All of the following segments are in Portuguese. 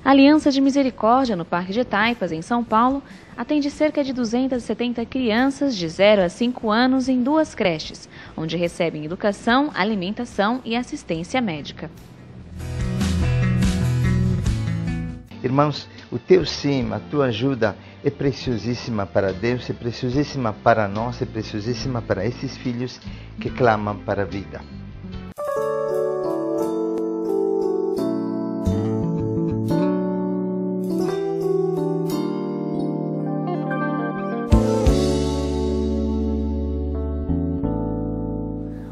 A Aliança de Misericórdia, no Parque de Taipas, em São Paulo, atende cerca de 270 crianças de 0 a 5 anos em 2 creches, onde recebem educação, alimentação e assistência médica. Irmãos, o teu sim, a tua ajuda é preciosíssima para Deus, é preciosíssima para nós, é preciosíssima para esses filhos que clamam para a vida.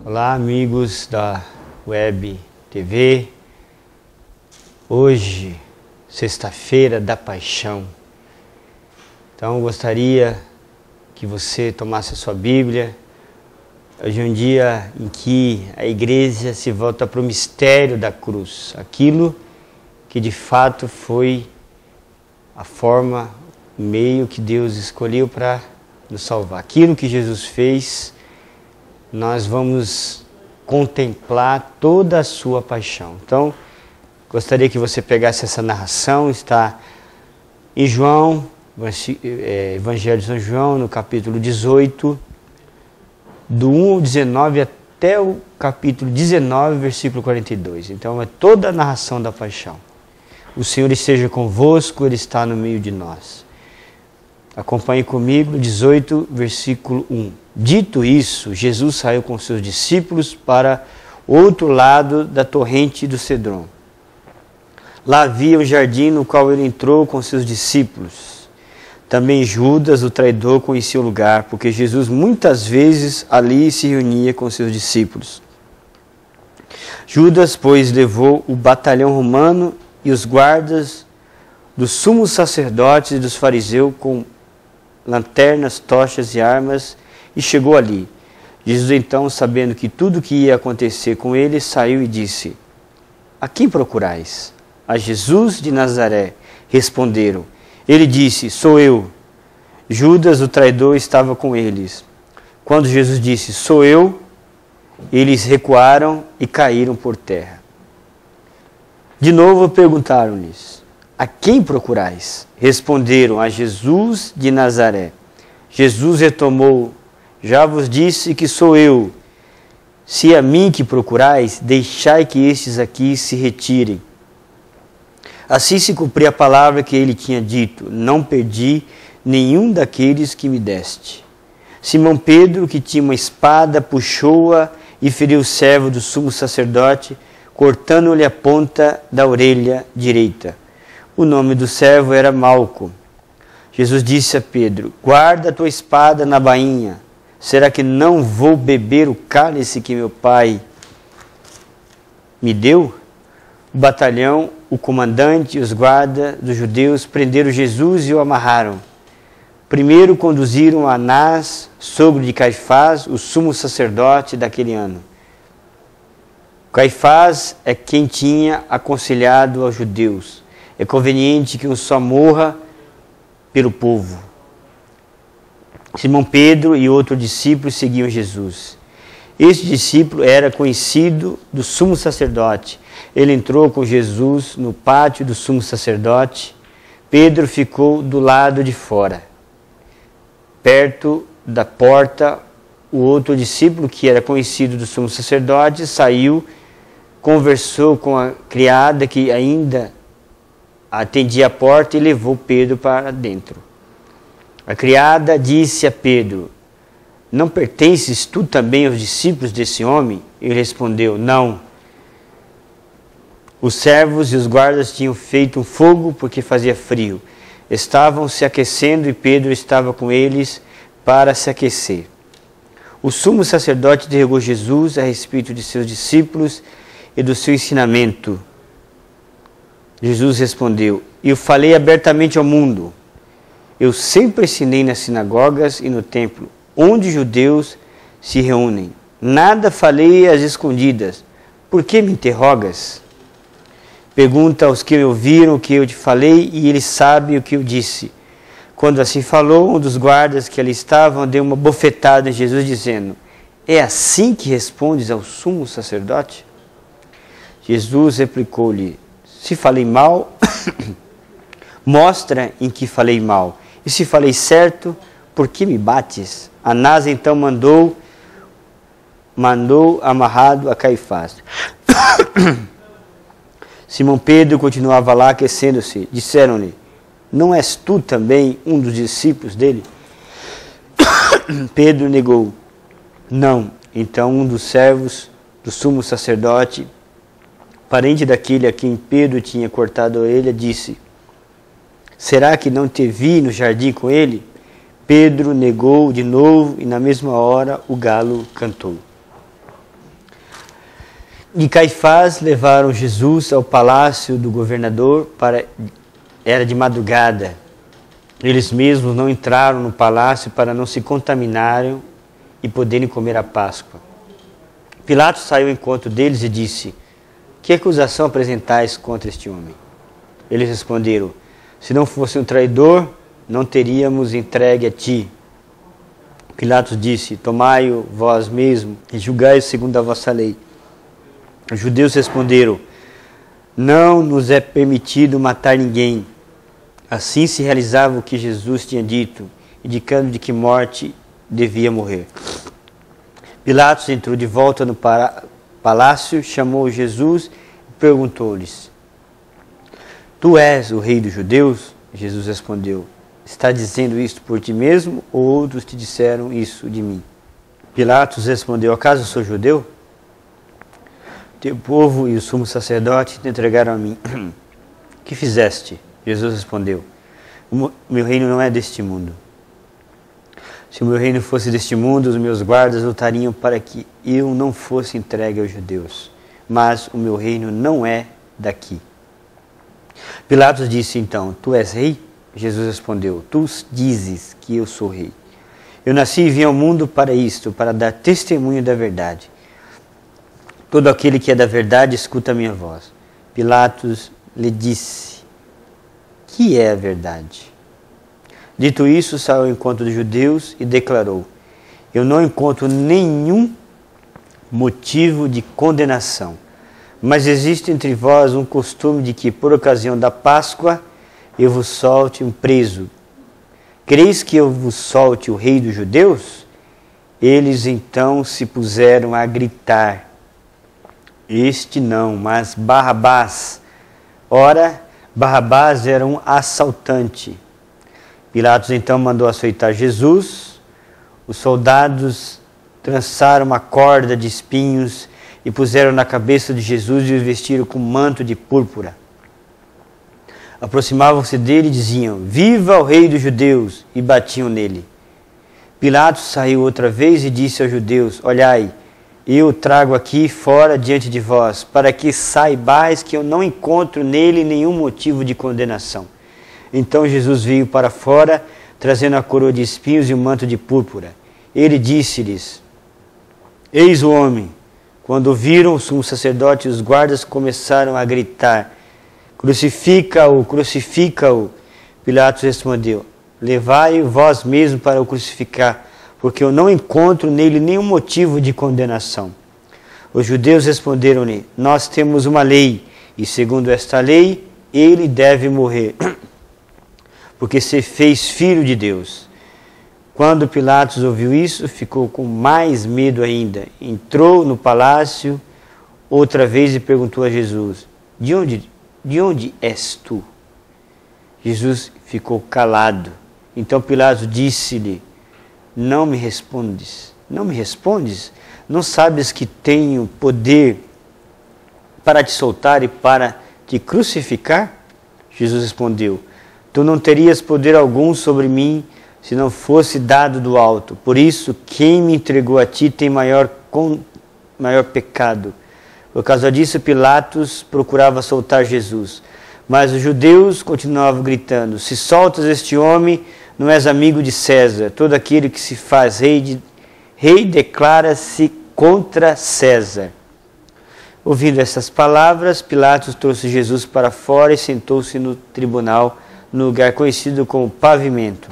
Olá, amigos da Web TV. Hoje, sexta-feira da Paixão. Então, eu gostaria que você tomasse a sua Bíblia. Hoje é um dia em que a igreja se volta para o mistério da cruz. Aquilo que de fato foi a forma, o meio que Deus escolheu para nos salvar. Aquilo que Jesus fez, nós vamos contemplar toda a sua paixão. Então, gostaria que você pegasse essa narração, está em João, Evangelho de São João, no capítulo 18, do 1 ao 19 até o capítulo 19, versículo 42. Então, é toda a narração da paixão. O Senhor esteja convosco, Ele está no meio de nós. Acompanhe comigo, 18, versículo 1. Dito isso, Jesus saiu com seus discípulos para outro lado da torrente do Cedron. Lá havia um jardim no qual ele entrou com seus discípulos. Também Judas, o traidor, conhecia o lugar, porque Jesus muitas vezes ali se reunia com seus discípulos. Judas, pois, levou o batalhão romano e os guardas dos sumos sacerdotes e dos fariseus com lanternas, tochas e armas, e chegou ali. Jesus então, sabendo que tudo o que ia acontecer com ele, saiu e disse: A quem procurais? A Jesus de Nazaré. Responderam. Ele disse: Sou eu. Judas, o traidor, estava com eles. Quando Jesus disse: Sou eu, eles recuaram e caíram por terra. De novo perguntaram-lhes: A quem procurais? Responderam: A Jesus de Nazaré. Jesus retomou: Já vos disse que sou eu. Se é a mim que procurais, deixai que estes aqui se retirem. Assim se cumpriu a palavra que ele tinha dito: Não perdi nenhum daqueles que me deste. Simão Pedro, que tinha uma espada, puxou-a e feriu o servo do sumo sacerdote, cortando-lhe a ponta da orelha direita. O nome do servo era Malco. Jesus disse a Pedro: Guarda a tua espada na bainha. Será que não vou beber o cálice que meu pai me deu? O batalhão, o comandante e os guardas dos judeus prenderam Jesus e o amarraram. Primeiro conduziram a Anás, sogro de Caifás, o sumo sacerdote daquele ano. Caifás é quem tinha aconselhado aos judeus: é conveniente que um só morra pelo povo. Simão Pedro e outro discípulo seguiam Jesus. Este discípulo era conhecido do sumo sacerdote. Ele entrou com Jesus no pátio do sumo sacerdote. Pedro ficou do lado de fora. Perto da porta, o outro discípulo, que era conhecido do sumo sacerdote, saiu, conversou com a criada que ainda atendia a porta e levou Pedro para dentro. A criada disse a Pedro: Não pertences tu também aos discípulos desse homem? Ele respondeu: Não. Os servos e os guardas tinham feito um fogo porque fazia frio. Estavam se aquecendo e Pedro estava com eles para se aquecer. O sumo sacerdote interrogou Jesus a respeito de seus discípulos e do seu ensinamento. Jesus respondeu: Eu falei abertamente ao mundo. Eu sempre ensinei nas sinagogas e no templo, onde judeus se reúnem. Nada falei às escondidas. Por que me interrogas? Pergunta aos que me ouviram o que eu te falei, e eles sabem o que eu disse. Quando assim falou, um dos guardas que ali estavam deu uma bofetada em Jesus, dizendo: É assim que respondes ao sumo sacerdote? Jesus replicou-lhe: Se falei mal, Mostra em que falei mal. E se falei certo, por que me bates? Anás então mandou amarrado a Caifás. Simão Pedro continuava lá aquecendo-se. Disseram-lhe: não és tu também um dos discípulos dele? Pedro negou: não. Então um dos servos do sumo sacerdote, parente daquele a quem Pedro tinha cortado a orelha, disse: será que não te vi no jardim com ele? Pedro negou de novo e na mesma hora o galo cantou. E Caifás levaram Jesus ao palácio do governador. Era de madrugada. Eles mesmos não entraram no palácio para não se contaminarem e poderem comer a Páscoa. Pilatos saiu ao encontro deles e disse: que acusação apresentais contra este homem? Eles responderam: se não fosse um traidor, não teríamos entregue a ti. Pilatos disse: tomai-o vós mesmo e julgai-o segundo a vossa lei. Os judeus responderam: não nos é permitido matar ninguém. Assim se realizava o que Jesus tinha dito, indicando de que morte devia morrer. Pilatos entrou de volta no palácio, chamou Jesus e perguntou-lhes: tu és o rei dos judeus? Jesus respondeu: está dizendo isto por ti mesmo ou outros te disseram isso de mim? Pilatos respondeu: acaso sou judeu? Teu povo e o sumo sacerdote te entregaram a mim. Que fizeste? Jesus respondeu: o meu reino não é deste mundo. Se o meu reino fosse deste mundo, os meus guardas lutariam para que eu não fosse entregue aos judeus. Mas o meu reino não é daqui. Pilatos disse então: tu és rei? Jesus respondeu: tu dizes que eu sou rei. Eu nasci e vim ao mundo para isto, para dar testemunho da verdade. Todo aquele que é da verdade escuta a minha voz. Pilatos lhe disse: que é a verdade? Dito isso, saiu ao encontro dos judeus e declarou: eu não encontro nenhum motivo de condenação, mas existe entre vós um costume de que, por ocasião da Páscoa, eu vos solte um preso. Quereis que eu vos solte o rei dos judeus? Eles então se puseram a gritar: este não, mas Barrabás. Ora, Barrabás era um assaltante. Pilatos então mandou açoitar Jesus. Os soldados trançaram uma corda de espinhos e puseram na cabeça de Jesus e o vestiram com um manto de púrpura. Aproximavam-se dele e diziam: viva o rei dos judeus! E batiam nele. Pilatos saiu outra vez e disse aos judeus: olhai, eu o trago aqui fora diante de vós, para que saibais que eu não encontro nele nenhum motivo de condenação. Então Jesus veio para fora, trazendo a coroa de espinhos e o manto de púrpura. Ele disse-lhes: eis o homem. Quando ouviram, o sumo sacerdote e os guardas começaram a gritar: crucifica-o, crucifica-o. Pilatos respondeu: levai-o vós mesmo para o crucificar, porque eu não encontro nele nenhum motivo de condenação. Os judeus responderam-lhe: nós temos uma lei, e segundo esta lei, ele deve morrer, porque se fez filho de Deus. Quando Pilatos ouviu isso, ficou com mais medo ainda. Entrou no palácio outra vez e perguntou a Jesus: de onde és tu? Jesus ficou calado. Então Pilatos disse-lhe: não me respondes? Não me respondes? Não sabes que tenho poder para te soltar e para te crucificar? Jesus respondeu: tu não terias poder algum sobre mim se não fosse dado do alto. Por isso, quem me entregou a ti tem maior pecado. Por causa disso, Pilatos procurava soltar Jesus. Mas os judeus continuavam gritando: se soltas este homem, não és amigo de César. Todo aquele que se faz rei declara-se contra César. Ouvindo essas palavras, Pilatos trouxe Jesus para fora e sentou-se no tribunal, no lugar conhecido como Pavimento,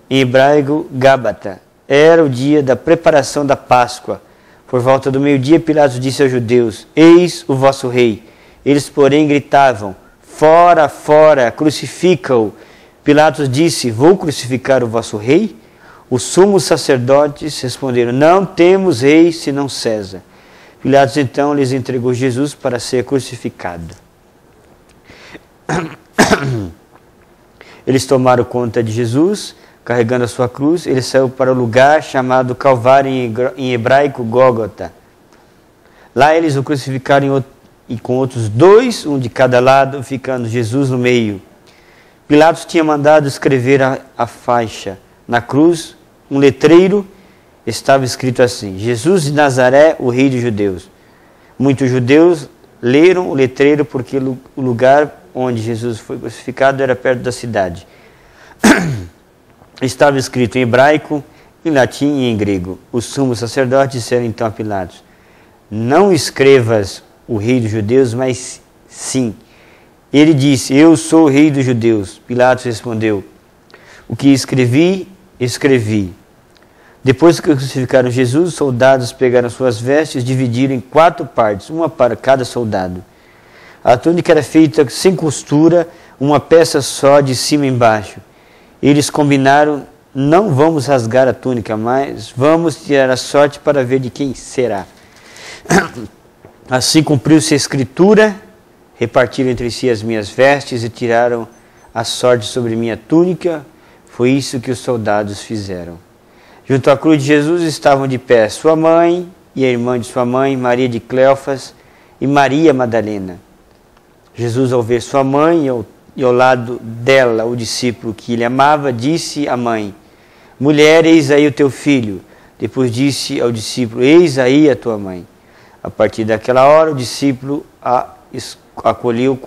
em hebraico Gábata. Era o dia da preparação da Páscoa. Por volta do meio-dia, Pilatos disse aos judeus: eis o vosso rei. Eles, porém, gritavam: Fora, fora, crucifica-o. Pilatos disse: vou crucificar o vosso rei? Os sumos sacerdotes responderam: não temos rei senão César. Pilatos então lhes entregou Jesus para ser crucificado. Eles tomaram conta de Jesus, carregando a sua cruz. Ele saiu para o lugar chamado Calvário, em hebraico Gólgota. Lá eles o crucificaram e com outros dois, um de cada lado, ficando Jesus no meio. Pilatos tinha mandado escrever a faixa. Na cruz, um letreiro estava escrito assim: Jesus de Nazaré, o rei dos judeus. Muitos judeus leram o letreiro porque o lugar onde Jesus foi crucificado era perto da cidade. Estava escrito em hebraico, em latim e em grego. Os sumos sacerdotes disseram então a Pilatos: não escrevas o rei dos judeus, mas sim. Ele disse: eu sou o rei dos judeus. Pilatos respondeu: o que escrevi, escrevi. Depois que crucificaram Jesus, os soldados pegaram suas vestes e dividiram em 4 partes, uma para cada soldado. A túnica era feita sem costura, uma peça só de cima e embaixo. Eles combinaram: não vamos rasgar a túnica, mas vamos tirar a sorte para ver de quem será. Assim cumpriu-se a escritura: repartiram entre si as minhas vestes e tiraram a sorte sobre minha túnica. Foi isso que os soldados fizeram. Junto à cruz de Jesus estavam de pé sua mãe e a irmã de sua mãe, Maria de Cleofas e Maria Madalena. Jesus, ao ver sua mãe e ao lado dela o discípulo que ele amava, disse à mãe: mulher, eis aí o teu filho. Depois disse ao discípulo: eis aí a tua mãe. A partir daquela hora, o discípulo a acolheu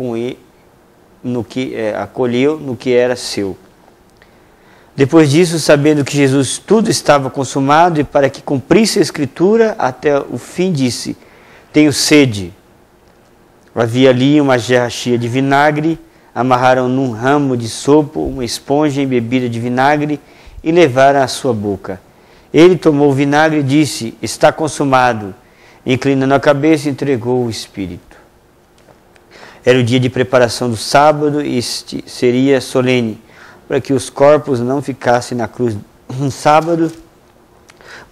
no que era seu. Depois disso, sabendo que Jesus tudo estava consumado e para que cumprisse a Escritura até o fim, disse: tenho sede. Havia ali uma jarra cheia de vinagre, amarraram num ramo de sopo uma esponja embebida de vinagre e levaram à sua boca. Ele tomou o vinagre e disse: está consumado. Inclinando a cabeça, entregou o Espírito. Era o dia de preparação do sábado e este seria solene, para que os corpos não ficassem na cruz no sábado.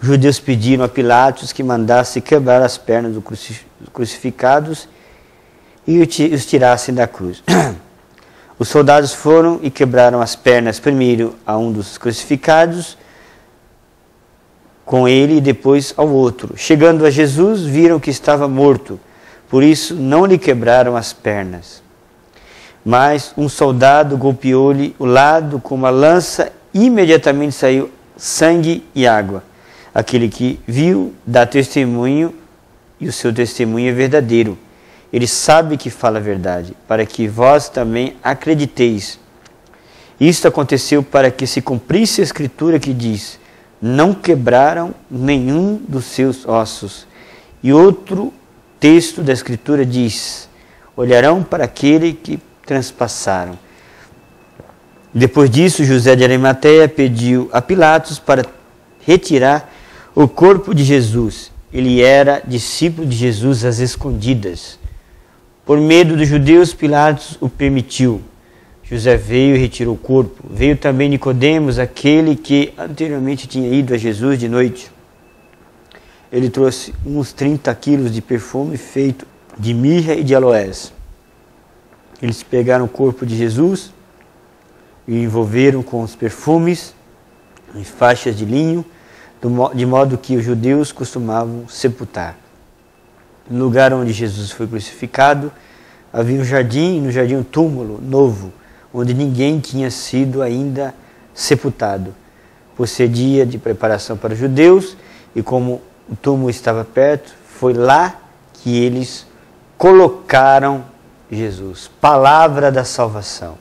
Os judeus pediram a Pilatos que mandasse quebrar as pernas dos crucificados e os tirassem da cruz. Os soldados foram e quebraram as pernas primeiro a um dos crucificados com ele e depois ao outro. Chegando a Jesus, viram que estava morto, por isso não lhe quebraram as pernas. Mas um soldado golpeou-lhe o lado com uma lança e imediatamente saiu sangue e água. Aquele que viu dá testemunho e o seu testemunho é verdadeiro. Ele sabe que fala a verdade, para que vós também acrediteis. Isto aconteceu para que se cumprisse a Escritura que diz: não quebraram nenhum dos seus ossos. E outro texto da Escritura diz: olharão para aquele que transpassaram. Depois disso, José de Arimateia pediu a Pilatos para retirar o corpo de Jesus. Ele era discípulo de Jesus às escondidas. Por medo dos judeus, Pilatos o permitiu. José veio e retirou o corpo. Veio também Nicodemos, aquele que anteriormente tinha ido a Jesus de noite. Ele trouxe uns 30 quilos de perfume feito de mirra e de aloés. Eles pegaram o corpo de Jesus e o envolveram com os perfumes em faixas de linho, de modo que os judeus costumavam sepultar. No lugar onde Jesus foi crucificado, havia um jardim, e no jardim um túmulo novo, onde ninguém tinha sido ainda sepultado. Por ser dia de preparação para os judeus, e como o túmulo estava perto, foi lá que eles colocaram Jesus. Palavra da salvação.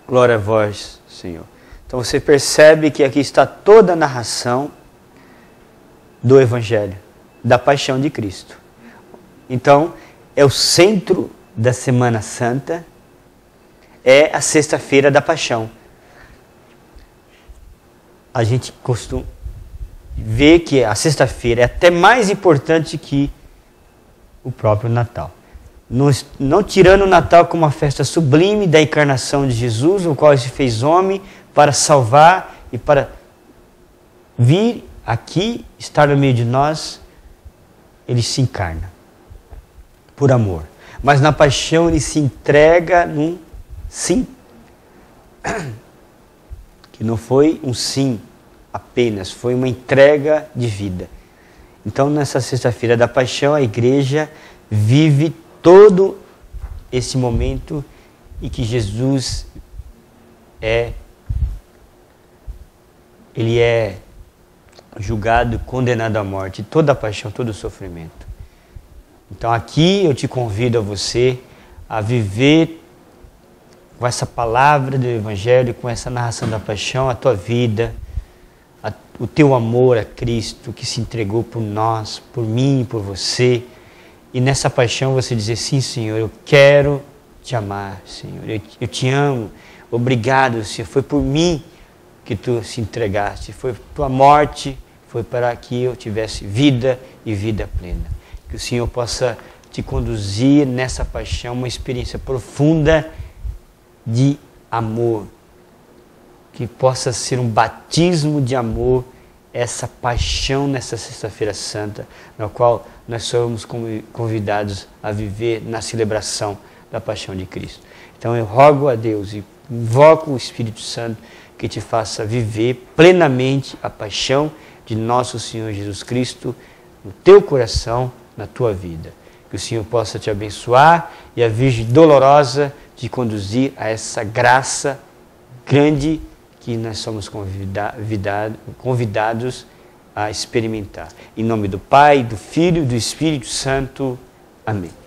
Glória a vós, Senhor. Então você percebe que aqui está toda a narração do Evangelho, da paixão de Cristo. Então, é o centro da Semana Santa, é a sexta-feira da paixão. A gente costuma ver que a sexta-feira é até mais importante que o próprio Natal. não tirando o Natal como uma festa sublime da encarnação de Jesus, o qual se fez homem para salvar e para vir aqui, estar no meio de nós, ele se encarna por amor. Mas na paixão ele se entrega num sim, que não foi um sim apenas, foi uma entrega de vida. Então nessa sexta-feira da paixão a igreja vive todo esse momento em que Jesus ele é julgado, condenado à morte, toda a paixão, todo o sofrimento. Então aqui eu te convido a você a viver com essa palavra do Evangelho, com essa narração da paixão, a tua vida, o teu amor a Cristo que se entregou por nós, por mim, por você. E nessa paixão você dizer, sim, Senhor, eu quero te amar, Senhor, eu te amo, obrigado, Senhor, foi por mim que tu se entregaste, foi tua morte, foi para que eu tivesse vida e vida plena. Que o Senhor possa te conduzir nessa paixão, uma experiência profunda de amor, que possa ser um batismo de amor, essa paixão nessa sexta-feira santa, na qual nós somos convidados a viver na celebração da paixão de Cristo. Então eu rogo a Deus e invoco o Espírito Santo que te faça viver plenamente a paixão de nosso Senhor Jesus Cristo no teu coração, na tua vida. Que o Senhor possa te abençoar e a Virgem dolorosa te conduzir a essa graça grande que nós somos convidados a experimentar. Em nome do Pai, do Filho e do Espírito Santo. Amém.